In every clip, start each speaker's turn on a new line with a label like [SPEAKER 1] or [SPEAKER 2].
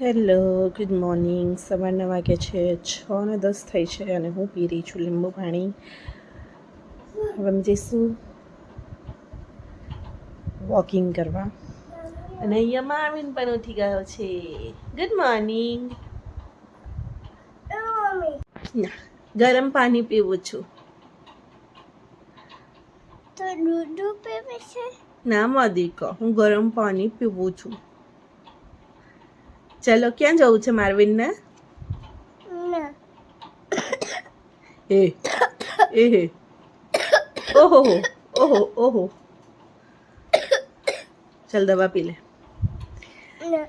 [SPEAKER 1] Hello, good morning. સવારના વાગે છે 6:10 થઈ છે અને હું પી રહી છું લીંબુ પાણી. હવે અમે જઈશું વોકિંગ કરવા અને અહીંયા માર્વિન પણ ઉઠી ગયો છે. Good morning. ના, ગરમ પાણી પીવું છું.
[SPEAKER 2] તો દૂધ પીવે છે?
[SPEAKER 1] ના માદિકો, હું ગરમ પાણી પીવું છું. ચલો, ક્યાં જવું છે માર્વિનને?
[SPEAKER 2] ના.
[SPEAKER 1] એ એ ઓહો ઓહો ઓહો. ચાલ દવા પી લે.
[SPEAKER 2] ના.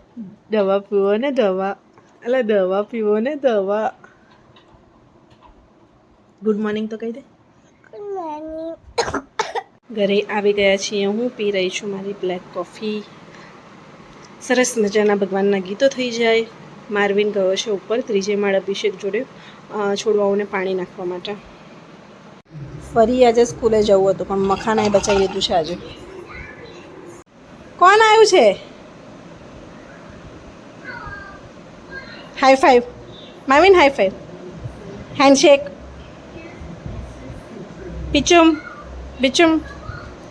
[SPEAKER 1] દવા પીવો ને દવા. અલા દવા પીવો ને દવા. ગુડ મોર્નિંગ તો કહી દે.
[SPEAKER 2] નાની.
[SPEAKER 1] ઘરે આવી ગયા છીએ. હું પી રહી છું મારી બ્લેક કોફી. સરસ મજાના ભગવાનના ગીતો થઈ જાય. માર્વિન ગયો છે ઉપર ત્રીજે માળ અભિષેક જોડે છોડવાઓને પાણી નાખવા માટે. ફરી આજે સ્કૂલે જવું હતું પણ મખાનાએ બચાવી લીધું છે આજે. કોણ આવ્યું છે? High five Marvin, high five. Handshake. પીચુમ બીચુમ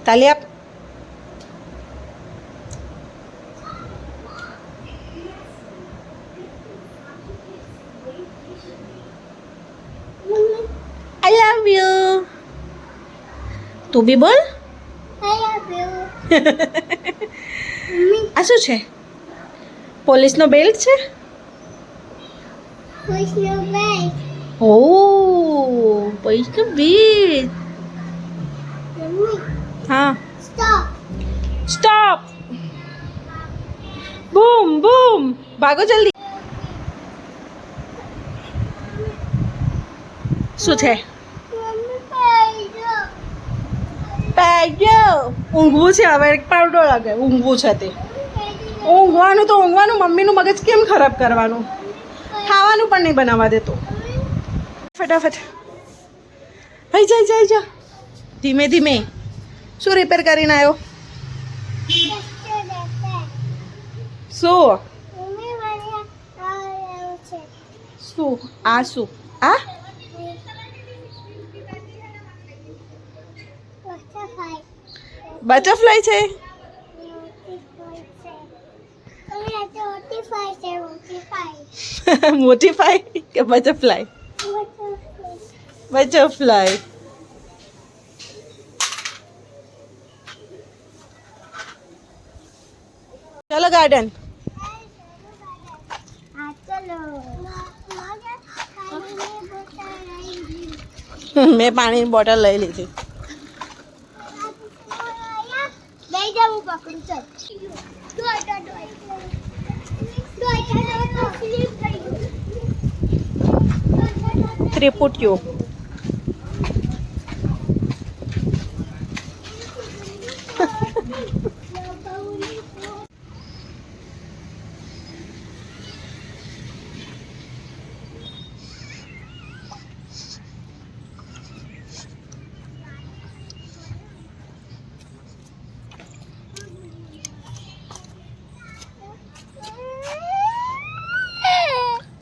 [SPEAKER 1] તાલી આપ. I love you. તું બી બોલ. આ શું છે? પોલીસનો બેલ્ટ છે. ઓ પોલીસનો બેલ્ટ. હા. સ્ટોપ. બૂમ બૂમ. ભાગો જલ્દી. શું છે? પેજો. ઊંઘવું છે હવે. એક પાવડો લાગે. ઊંઘવું છે તે. ઊંઘવાનું તો ઊંઘવાનું. મમ્મીનું મગજ કેમ ખરાબ કરવાનું? ખાવાનું પણ નહીં બનાવવા દેતો. ફટાફટ ભાઈ જાય જાય જા. ધીમે ધીમે. શું રિપેર કરીને આવ્યો? શું શું આ શું આ? બટરફ્લાય છે. મોટીફાઈ કે બટરફ્લાય? બટરફ્લાય. ચલો ગાર્ડન. મેં પાણીની બોટલ લઈ લીધી.
[SPEAKER 2] લઈ જાઉં પકડું ચાલ.
[SPEAKER 1] ત્રિપુટીઓ.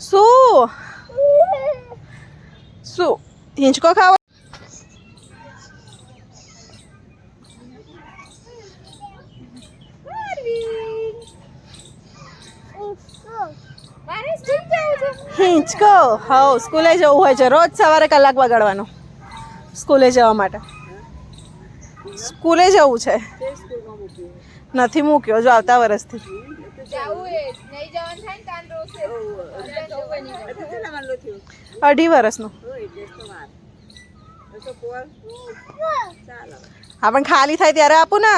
[SPEAKER 1] શું શું હિંચકો ખાવા? હિંચકો. હા, સ્કૂલે જવું હોય છે. રોજ સવારે કલાક બગાડવાનો સ્કૂલે જવા માટે. સ્કૂલે જવું છે. નથી મૂક્યો જો આવતા વર્ષથી. 2.5 વર્ષનો. હા પણ ખાલી થાય ત્યારે આપું ને.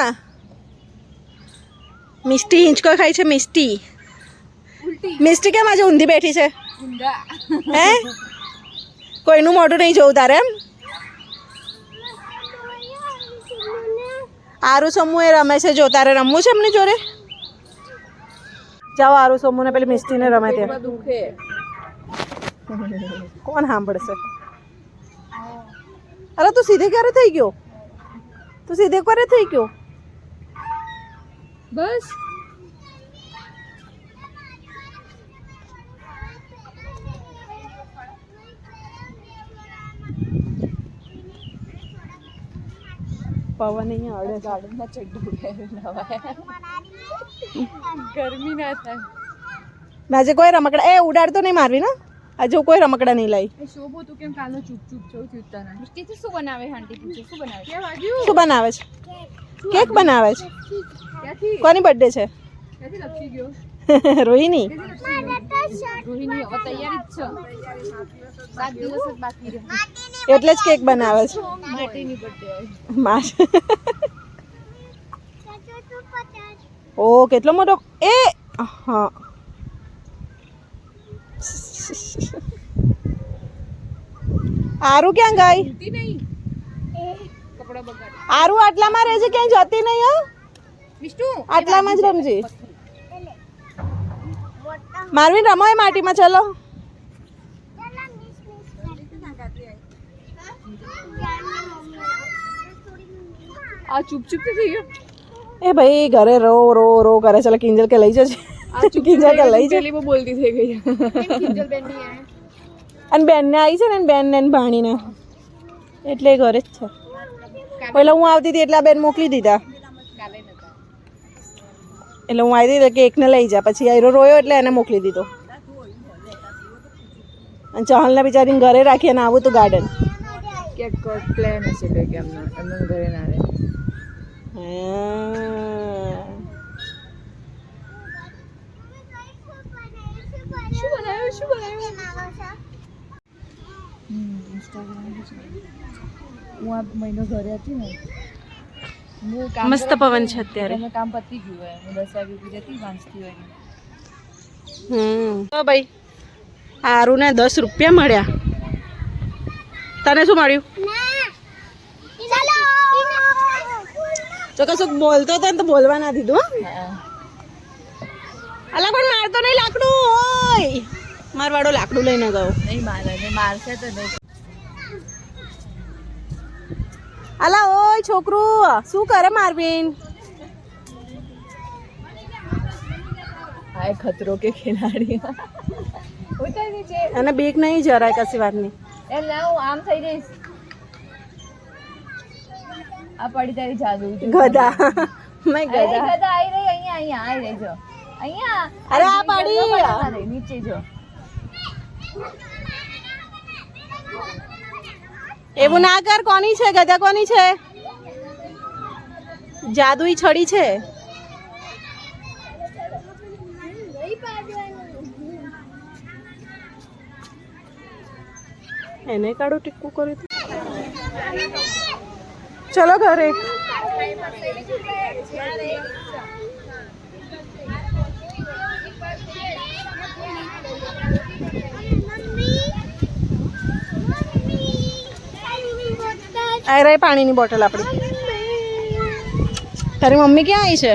[SPEAKER 1] મિસ્ટી હિંચકો ખાય છે. મિસ્ટી મિસ્ટી કેમ આજે ઊંધી બેઠી છે? હે કોઈનું મોઢું નહીં જોવું તારે એમ? આરું સમૂહ એ રમે છે. જો તારે રમવું છે એમની જોડે? જાઓ આરું સમૂહ ને પેલી મિસ્ટીને રમે ત્યાં. કોણ સાંભળશે? અરે તું સીધે ક્યારે થઈ ગયો? તું સીધે ક્યારે થઈ ગયો? બસ પવન અહીંયા અડે
[SPEAKER 3] ગાર્ડનમાં ચડ્ડું ગરમી ના થાય.
[SPEAKER 1] આજે કોઈ રમકડા એ ઉડાડતો નહીં મારવી ને. આજે કોઈ રમકડા નહીં લાવી.
[SPEAKER 3] એ શોભો તું કેમ કાલનો ચૂપ ચૂપ છો ચૂપતા ના કે શું બનાવે આંટી પૂછે શું બનાવે કે વાગ્યું
[SPEAKER 1] શું બનાવે છે? કેક બનાવે છે.
[SPEAKER 3] ક્યાંથી
[SPEAKER 1] કોની બર્થડે છે?
[SPEAKER 3] ક્યાંથી લપસી ગયો
[SPEAKER 1] રોહિણી.
[SPEAKER 3] રોહિણી હવે તૈયારી જ છે 7 દિવસ જ બાકી રહે
[SPEAKER 1] એટલે જ કેક બનાવે છે.
[SPEAKER 3] માટીની બર્થડે
[SPEAKER 1] માર. ઓ કેટલો મોટો એ હા. આરુ ક્યાં ગઈ?
[SPEAKER 3] જતી નહીં કપડા બગાડ
[SPEAKER 1] આરુ આટલામાં રહે છે, ક્યાંય જતી નહીં હો.
[SPEAKER 3] વિષ્ણુ
[SPEAKER 1] આટલામાં જ રમજી. મારવીન રમો એ માટીમાં. ચલો
[SPEAKER 3] આ ચૂપ ચૂપ થઈ ગયો
[SPEAKER 1] એ ભાઈ ઘરે રો રો રો કરે. ચલો કિંજલ કે લઈ જજે. કિંજલ કે લઈ જજે.
[SPEAKER 3] પેલી બહુ બોલતી થઈ ગઈ કિંજલ બેન ની આને
[SPEAKER 1] અને બેનને આવી છે ને બેનને ને ભાણીને એટલે એ ઘરે જ છે. પહેલા હું આવતી હતી એટલે આ બેન મોકલી દીધા.
[SPEAKER 3] કાલે નતા
[SPEAKER 1] એટલે હું આવી હતી કે એકને લઈ જા. પછી આયરો રોયો એટલે એને મોકલી દીધો. અને ચહલને બિચારીને ઘરે રાખી અને આવું તું ગાર્ડન.
[SPEAKER 3] ક્યાંક પ્લાન હશે કંઈક એમનો એમને ઘરે ના રહે શું બનાવ્યું હું આ મહિનો ઘરે હતી ને હું કામ
[SPEAKER 1] મસ્ત પવન છે અત્યારે.
[SPEAKER 3] એનું કામ પતી ગયું હોય હું 10 વાગે ઉઠી જતી વાંચતી હોય
[SPEAKER 1] તો ભાઈ આરુને 10 રૂપિયા મળ્યા. તને શું મળ્યું? તો કશું બોલતો હતો ને તો બોલવા ના દીધું. અલા પણ મારતો નહીં લાકડું હોય. મારવાડો લાકડું લઈને ગયો.
[SPEAKER 3] નહીં મારે ને મારશે તો નહીં
[SPEAKER 1] અલા ઓય છોકરું શું કરે મારવીન?
[SPEAKER 3] હાય ખતરો કે ખિલાડી ઉતર નીચે
[SPEAKER 1] અને બીક નહીં જરાય કશી વાતની.
[SPEAKER 3] એમ ના હું આમ થઈ જઈશ આ પડી તારી જાદુ
[SPEAKER 1] ગધા. મેં
[SPEAKER 3] ગધા
[SPEAKER 1] ગધા.
[SPEAKER 3] ગધા આવી રહી અહીંયા અહીંયા આવી રહી જો અહીંયા
[SPEAKER 1] અરે આ પડી.
[SPEAKER 3] નીચે જો
[SPEAKER 1] એવું ના કર. કોની છે ગધા? કોની છે? જાદુઈ છડી છે. એને કાઢો ટીકું કર્યું. ચલો ઘરે. આ રહી પાણીની બોટલ આપણી. તારી મમ્મી ક્યાં આવી છે?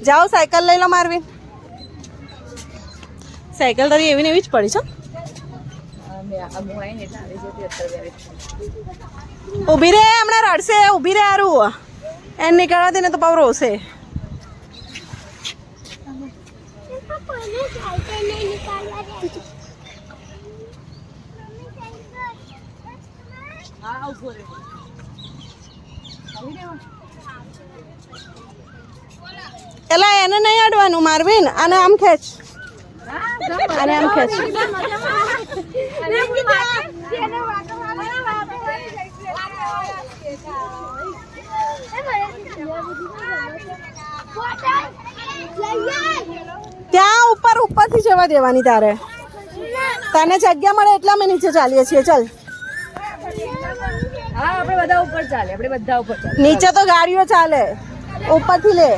[SPEAKER 1] જાઓ સાયકલ લઈ લો મારવીન. સાયકલ તારી એવી ને એવી જ પડી છે. ઊભી રે, હમણાં રડશે. ઊભી રે હારું. એને નીકળવા દે ને તો પાવ રોશે. એલા એને નહીં અડવાનું મારવીન. આને આમ ખેંચ. આને આમ ખેંચ. ત્યાં ઉપર ઉપરથી જવા દેવાની તારે. તને જગ્યા મળે એટલા અમે નીચે ચાલીએ છીએ. ચાલ
[SPEAKER 3] હા આપણે બધા ઉપર ચાલે આપણે બધા ઉપર ચાલે
[SPEAKER 1] નીચે તો ગાડીઓ ચાલે. ઉપરથી લે.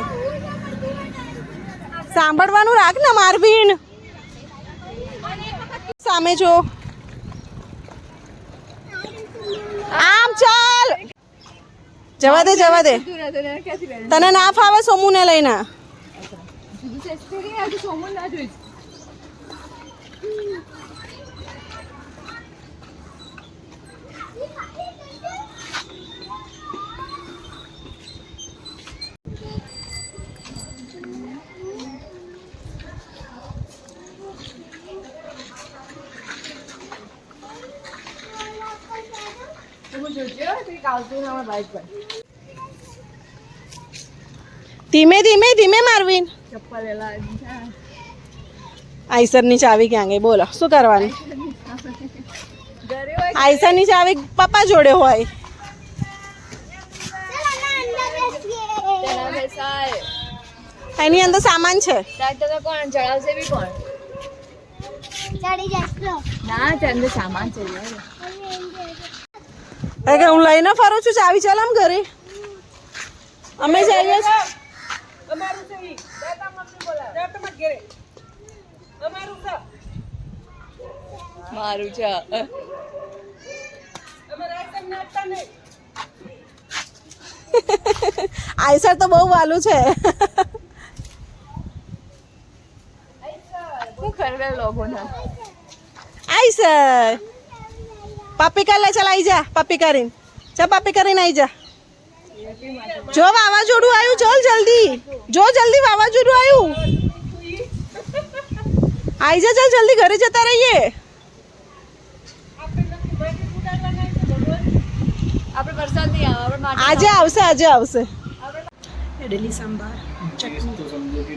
[SPEAKER 1] સાંભળવાનું રાખ ને મારવીન. સામે જો. આમ ચાલ. જવા દે જવા દે. તને ના ફાવે સોમુને લઈને. ધીમે ધીમે ધીમે મારવીન આઈસરની ચાવી ક્યાં ગઈ બોલો શું કરવાનું આઈસરની ચાવી પપ્પા જોડે હોય એની અંદર સામાન છે
[SPEAKER 3] કોણ ચડાવશે બી કોણ
[SPEAKER 2] ચડી જશો
[SPEAKER 3] ના ત્યાં સામાન છે
[SPEAKER 1] કે હું લઈને ફરું છું ચાવી ચલામ ઘરે અમે જઈએ છીએ
[SPEAKER 3] મારું છે
[SPEAKER 1] આઈસર તો બહુ વાલું છે
[SPEAKER 3] હું ખરેખર લોકો ના
[SPEAKER 1] આઈસર પાપી કર લે ચાલ આઈ જા પાપી કરીને ચા પાપી કરીને આઈ જા જો વાવાઝોડું આવ્યું ચાલ જલ્દી જો જલ્દી વાવાઝોડું આવ્યું આઈ જા ચાલ જલ્દી ઘરે જતા રહીએ
[SPEAKER 3] આપણે વરસાદ નહીં આવે આપણે માટી
[SPEAKER 1] આજે આવશે ઇડલી સાંભાર ચટણી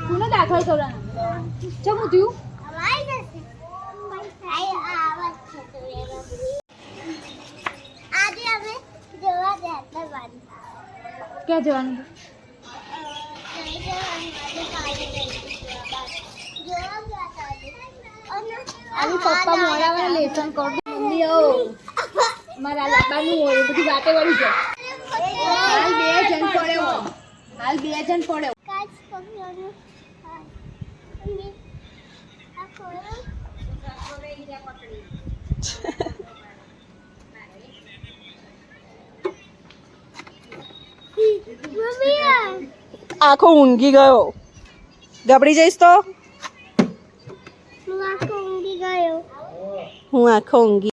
[SPEAKER 3] કોને દાખલ કરવાના ચમ થયું
[SPEAKER 2] અમારી જશે આઈ આવત છે તો આજે અમે જોવા જતા બારી
[SPEAKER 3] ક્યાં જવાનું આવી પપ્પા મોડાવાને લેસન કર મમ્મી ઓ મારા લાબાનું હોય એ બધી વાતે વળી જાય હાલ 2 જણ પડે હોય હાલ 2 જણ પડે
[SPEAKER 2] કાચ પકડ્યો આ ખોરો મમ્મી
[SPEAKER 1] આખો ઊંઘી ગયો ગબડી જઈશ તો
[SPEAKER 2] હું આખો ઊંઘી ગયો
[SPEAKER 1] હું આખો ઊંઘી